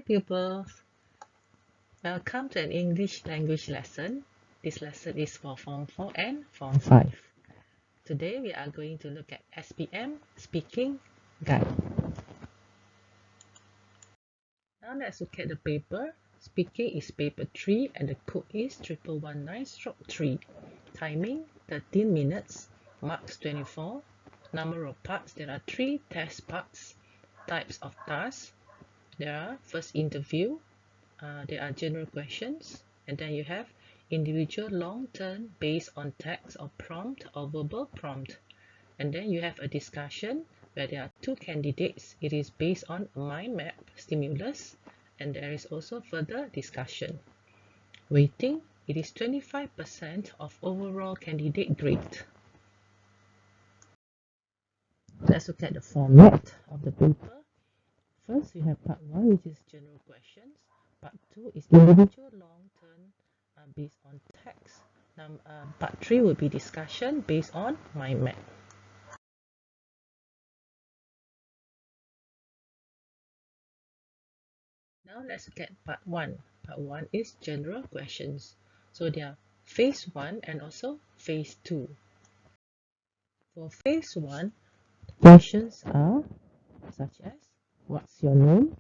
Hi pupils, welcome to an English language lesson. This lesson is for Form 4 and Form 5. Today we are going to look at SPM Speaking Guide. Now let's look at the paper. Speaking is paper 3 and the code is 1119/3. Timing 13 minutes, marks 24. Number of parts, there are 3 test parts. Types of tasks, there are first interview, there are general questions, and then you have individual long term based on text or prompt or verbal prompt, and then you have a discussion where there are 2 candidates. It is based on a mind map stimulus, and there is also further discussion. Weighting, it is 25% of overall candidate grade. Let's look at the format of the paper. First, we have part 1, which is general questions. Part 2 is individual long-term based on text. Part 3 will be discussion based on mind map. Now let's look at part 1. Part 1 is general questions. So there are phase 1 and also phase 2. For phase 1, questions are such as, what's your name?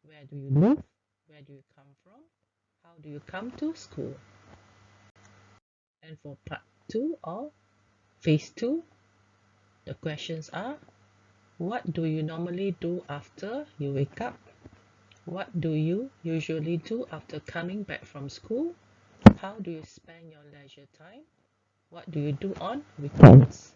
Where do you live? Where do you come from? How do you come to school? And for part 2 or phase 2, the questions are, what do you normally do after you wake up? What do you usually do after coming back from school? How do you spend your leisure time? What do you do on weekends?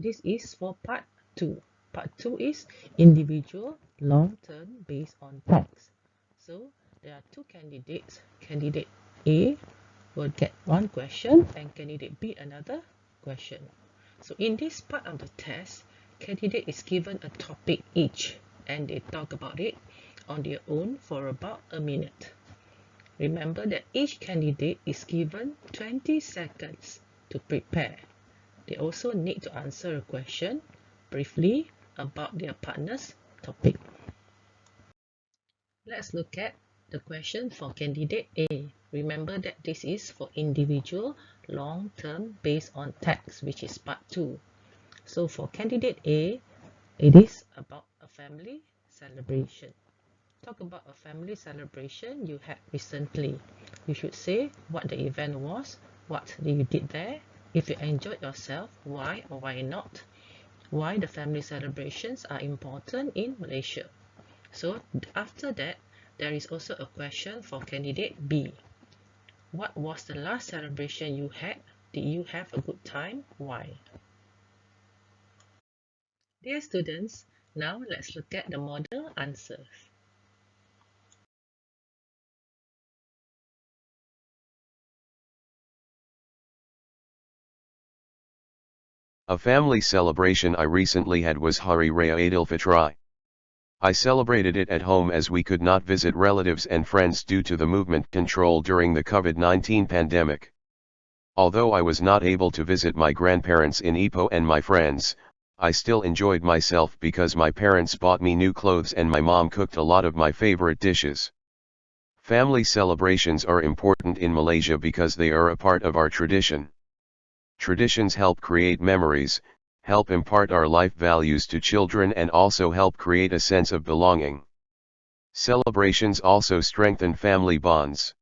This is for part 2. Part 2 is individual long-term based on text. So there are 2 candidates. Candidate A will get 1 question and candidate B another question. So in this part of the test, candidate is given a topic each and they talk about it on their own for about a minute. Remember that each candidate is given 20 seconds to prepare. They also need to answer a question briefly about their partner's topic. Let's look at the question for candidate A. Remember that this is for individual long-term based on text, which is part 2. So for candidate A, it is about a family celebration. Talk about a family celebration you had recently. You should say what the event was, what you did there, if you enjoyed yourself, why or why not, why the family celebrations are important in Malaysia. So after that, there is also a question for candidate B. What was the last celebration you had? Did you have a good time? Why? Dear students, now let's look at the model answers. A family celebration I recently had was Hari Raya Aidil Fitri. I celebrated it at home as we could not visit relatives and friends due to the movement control during the COVID-19 pandemic. Although I was not able to visit my grandparents in Ipoh and my friends, I still enjoyed myself because my parents bought me new clothes and my mom cooked a lot of my favorite dishes. Family celebrations are important in Malaysia because they are a part of our tradition. Traditions help create memories, help impart our life values to children and also help create a sense of belonging. Celebrations also strengthen family bonds.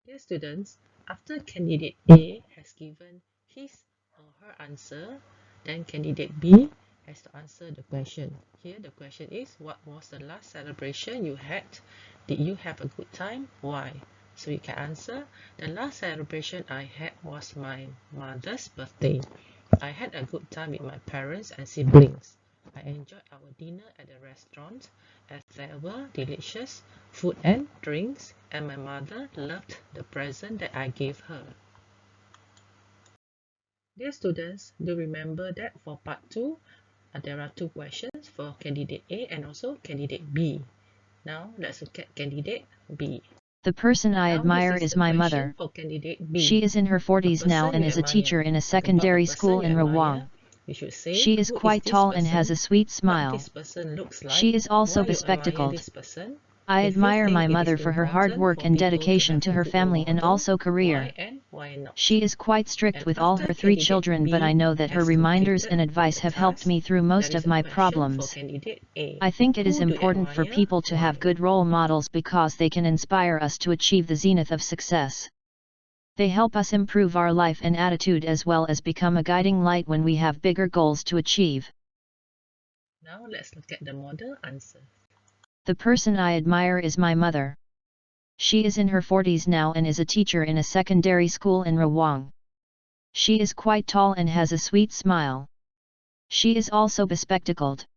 Dear students, after candidate A has given his or her answer, then candidate B has to answer the question. Here the question is, what was the last celebration you had? Did you have a good time? Why? So you can answer, the last celebration I had was my mother's birthday. I had a good time with my parents and siblings. I enjoyed our dinner at the restaurant as there were delicious food and drinks, and my mother loved the present that I gave her. Dear students, do remember that for part 2, there are 2 questions for candidate A and also candidate B. Now let's look at candidate B. The person I Now admire this is is the my question mother. for candidate B. She is in her A 40s now person and you is a admire. teacher in a About a secondary person school you in admire, Rawang. you should say, She is who quite this tall and person, has a sweet what smile. this person looks like, She is also why you admire bespectacled. this person. I If you admire think my it is mother for her hard important work for and people to dedication have to a her good role family and model, also why career. and why not? She is quite strict And with all after her 3 candidate children, but I B know that her has reminders completed and advice the have helped task, me through there most is of a my question for problems. candidate A. I think it is Who do you important for admire? people to Why? have good role models because they can inspire us to achieve the zenith of success. They help us improve our life and attitude as well as become a guiding light when we have bigger goals to achieve. Now let's look at the model answer. The person I admire is my mother. She is in her 40s now and is a teacher in a secondary school in Rawang. She is quite tall and has a sweet smile. She is also bespectacled.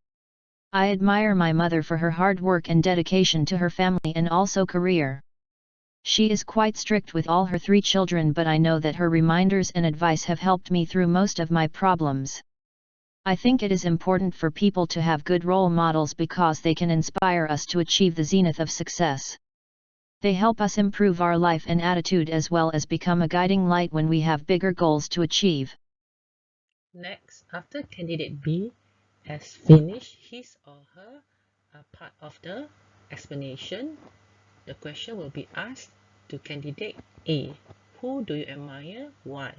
I admire my mother for her hard work and dedication to her family and also career. She is quite strict with all her 3 children, but I know that her reminders and advice have helped me through most of my problems. I think it is important for people to have good role models because they can inspire us to achieve the zenith of success. They help us improve our life and attitude as well as become a guiding light when we have bigger goals to achieve. Next, after candidate B has finished his or her part of the explanation, the question will be asked to candidate A. Who do you admire? Why?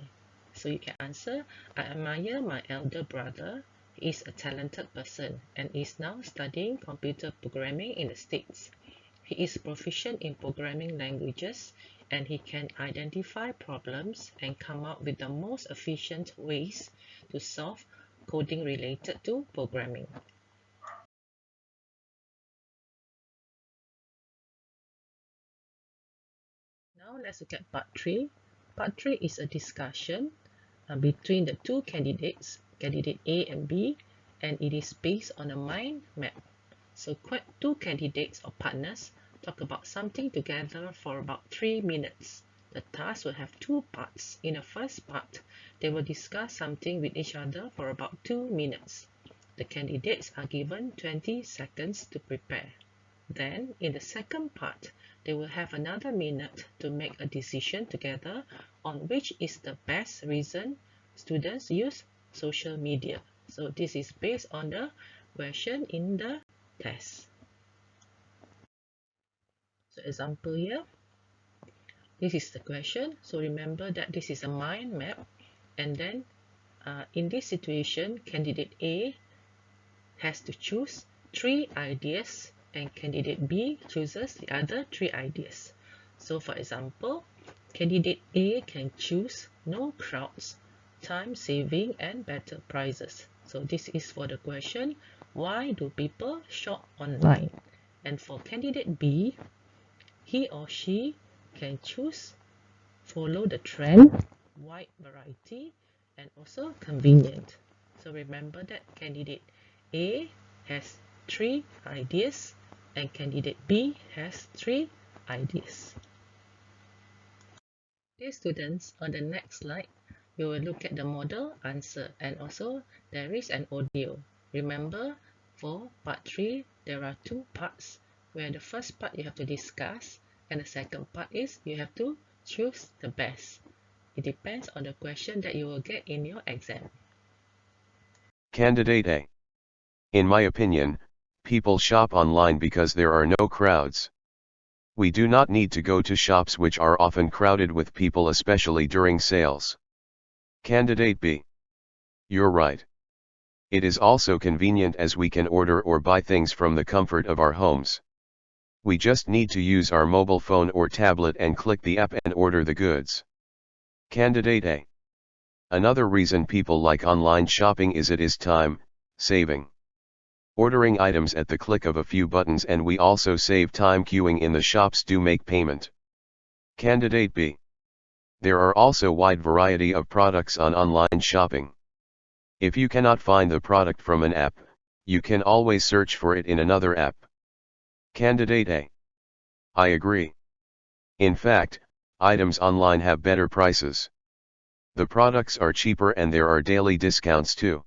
So you can answer, I admire my elder brother. He is a talented person and is now studying computer programming in the States. He is proficient in programming languages and he can identify problems and come up with the most efficient ways to solve coding related to programming. Now let's look at part 3. Part 3 is a discussion between the two candidates, candidate A and B, and it is based on a mind map. So two candidates or partners talk about something together for about 3 minutes. The task will have 2 parts. In the first part, they will discuss something with each other for about 2 minutes. The candidates are given 20 seconds to prepare. Then, in the second part, they will have another minute to make a decision together on which is the best reason students use social media. So this is based on the question in the test. So example here, this is the question. So remember that this is a mind map, and then in this situation, candidate A has to choose 3 ideas and candidate B chooses the other 3 ideas. So for example, candidate A can choose no crowds, time saving and better prices. So this is for the question, why do people shop online? And for candidate B, he or she can choose follow the trend, wide variety, and also convenient. So remember that candidate A has 3 ideas and candidate B has 3 ideas. Dear students, on the next slide, we will look at the model answer and also there is an audio. Remember, for part 3, there are 2 parts where the first part you have to discuss and the second part is you have to choose the best. It depends on the question that you will get in your exam. Candidate A. In my opinion, people shop online because there are no crowds. We do not need to go to shops which are often crowded with people, especially during sales. Candidate B. You're right. It is also convenient as we can order or buy things from the comfort of our homes. We just need to use our mobile phone or tablet and click the app and order the goods. Candidate A. Another reason people like online shopping is it is time saving. Ordering items at the click of a few buttons, and we also save time queuing in the shops to make payment. Candidate B. There are also wide variety of products on online shopping. If you cannot find the product from an app, you can always search for it in another app. Candidate A. I agree. In fact, items online have better prices. The products are cheaper and there are daily discounts too.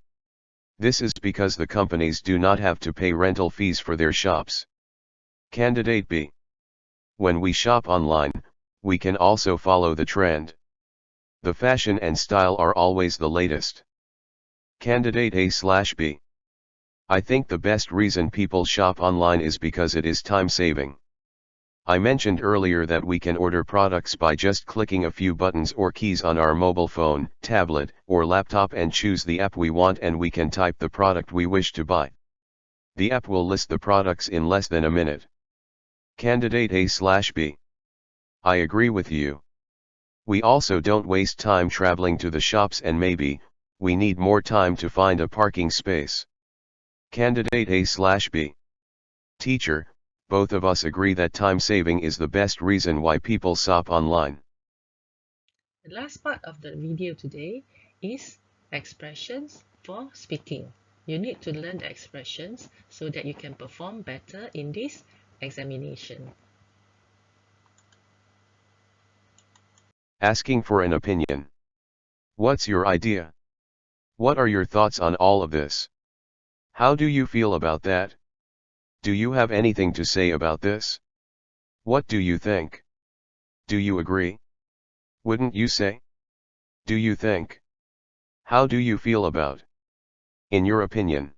This is because the companies do not have to pay rental fees for their shops. Candidate B. When we shop online, we can also follow the trend. The fashion and style are always the latest. Candidate A/B. I think the best reason people shop online is because it is time-saving. I mentioned earlier that we can order products by just clicking a few buttons or keys on our mobile phone, tablet, or laptop and choose the app we want, and we can type the product we wish to buy. The app will list the products in less than a minute. Candidate A/B. I agree with you. We also don't waste time traveling to the shops, and maybe we need more time to find a parking space. Candidate A/B. Teacher, both of us agree that time saving is the best reason why people shop online. The last part of the video today is expressions for speaking. You need to learn the expressions so that you can perform better in this examination. Asking for an opinion. What's your idea? What are your thoughts on all of this? How do you feel about that? Do you have anything to say about this? What do you think? Do you agree? Wouldn't you say? Do you think? How do you feel about? In your opinion.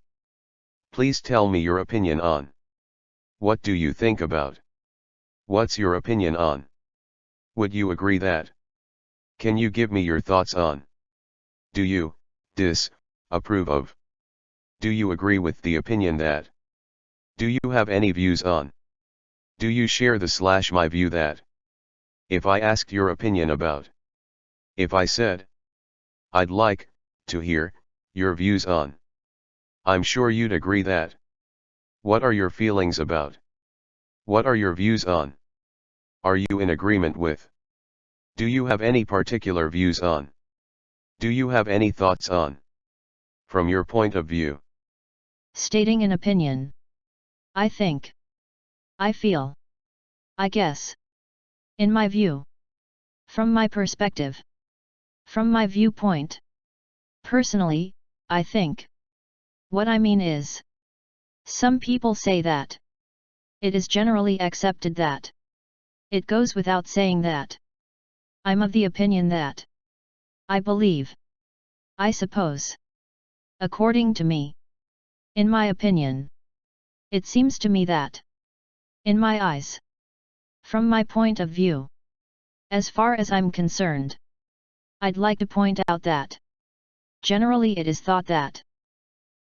Please tell me your opinion on. What do you think about? What's your opinion on? Would you agree that? Can you give me your thoughts on? Do you approve of? Do you agree with the opinion that? Do you have any views on? Do you share the my view that? If I asked your opinion about. If I said, I'd like to hear your views on. I'm sure you'd agree that. What are your feelings about? What are your views on? Are you in agreement with? Do you have any particular views on? Do you have any thoughts on? From your point of view. Stating an opinion. I think. I feel. I guess. In my view. From my perspective. From my viewpoint. Personally, I think. What I mean is. Some people say that. It is generally accepted that. It goes without saying that. I'm of the opinion that. I believe. I suppose. According to me. In my opinion. It seems to me that. In my eyes. From my point of view. As far as I'm concerned. I'd like to point out that. Generally it is thought that.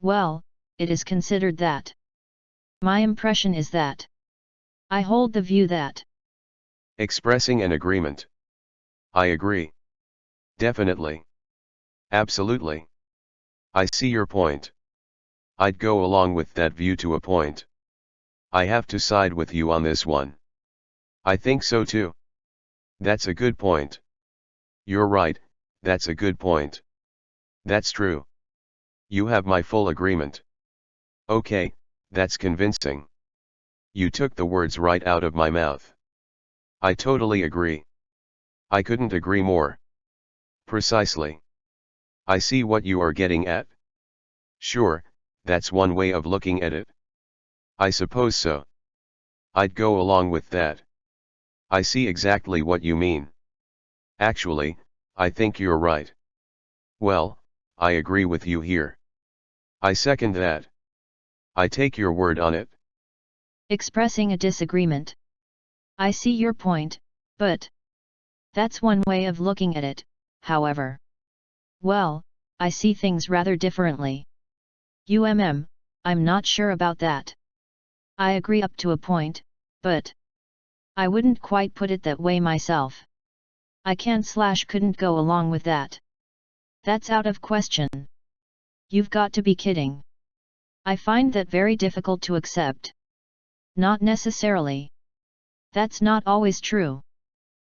Well, it is considered that. My impression is that. I hold the view that. Expressing an agreement. I agree. Definitely. Absolutely. I see your point. I'd go along with that view to a point. I have to side with you on this one. I think so too. That's a good point. You're right, that's a good point. That's true. You have my full agreement. Okay, that's convincing. You took the words right out of my mouth. I totally agree. I couldn't agree more. Precisely. I see what you are getting at. Sure, that's one way of looking at it. I suppose so. I'd go along with that. I see exactly what you mean. Actually, I think you're right. Well, I agree with you here. I second that. I take your word on it. Expressing a disagreement. I see your point, but. That's one way of looking at it, however. Well, I see things rather differently. I'm not sure about that. I agree up to a point, but. I wouldn't quite put it that way myself. I couldn't go along with that. That's out of question. You've got to be kidding. I find that very difficult to accept. Not necessarily. That's not always true.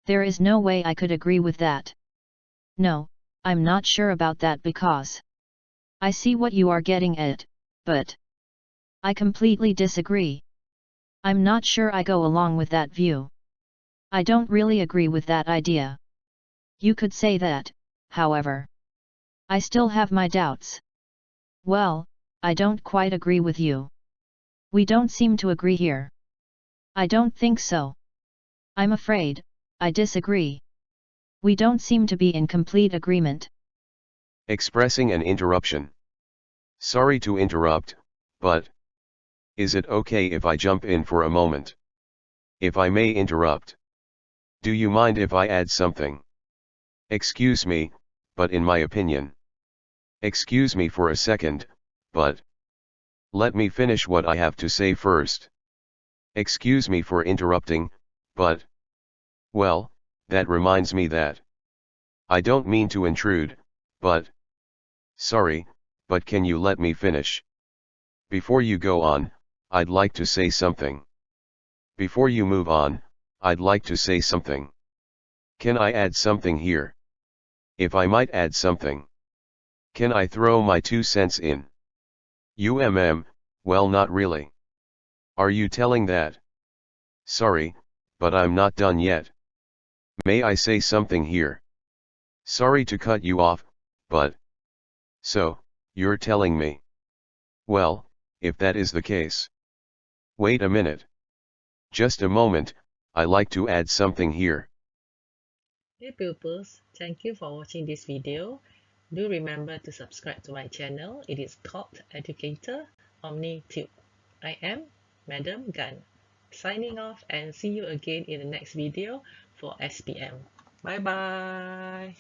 There is no way I could agree with that. No, I'm not sure about that because. I see what you are getting at, but. I completely disagree. I'm not sure I go along with that view. I don't really agree with that idea. You could say that, however. I still have my doubts. Well, I don't quite agree with you. We don't seem to agree here. I don't think so. I'm afraid, I disagree. We don't seem to be in complete agreement. Expressing an interruption. Sorry to interrupt, but is it okay if I jump in for a moment? If I may interrupt. Do you mind if I add something? Excuse me, but in my opinion. Excuse me for a second, but let me finish what I have to say first. Excuse me for interrupting, but well, that reminds me that I don't mean to intrude, but sorry, but can you let me finish? Before you go on, I'd like to say something. Before you move on, I'd like to say something. Can I add something here? If I might add something. Can I throw my 2 cents in? Well, not really. Are you telling that? Sorry, but I'm not done yet. May I say something here? Sorry to cut you off, but so, you're telling me. Well, if that is the case. Wait a minute. Just a moment, I like to add something here. Hey pupils, thank you for watching this video. Do remember to subscribe to my channel. It is called Educator OmniTube. I am Madam Gan. Signing off and see you again in the next video for SPM. Bye bye.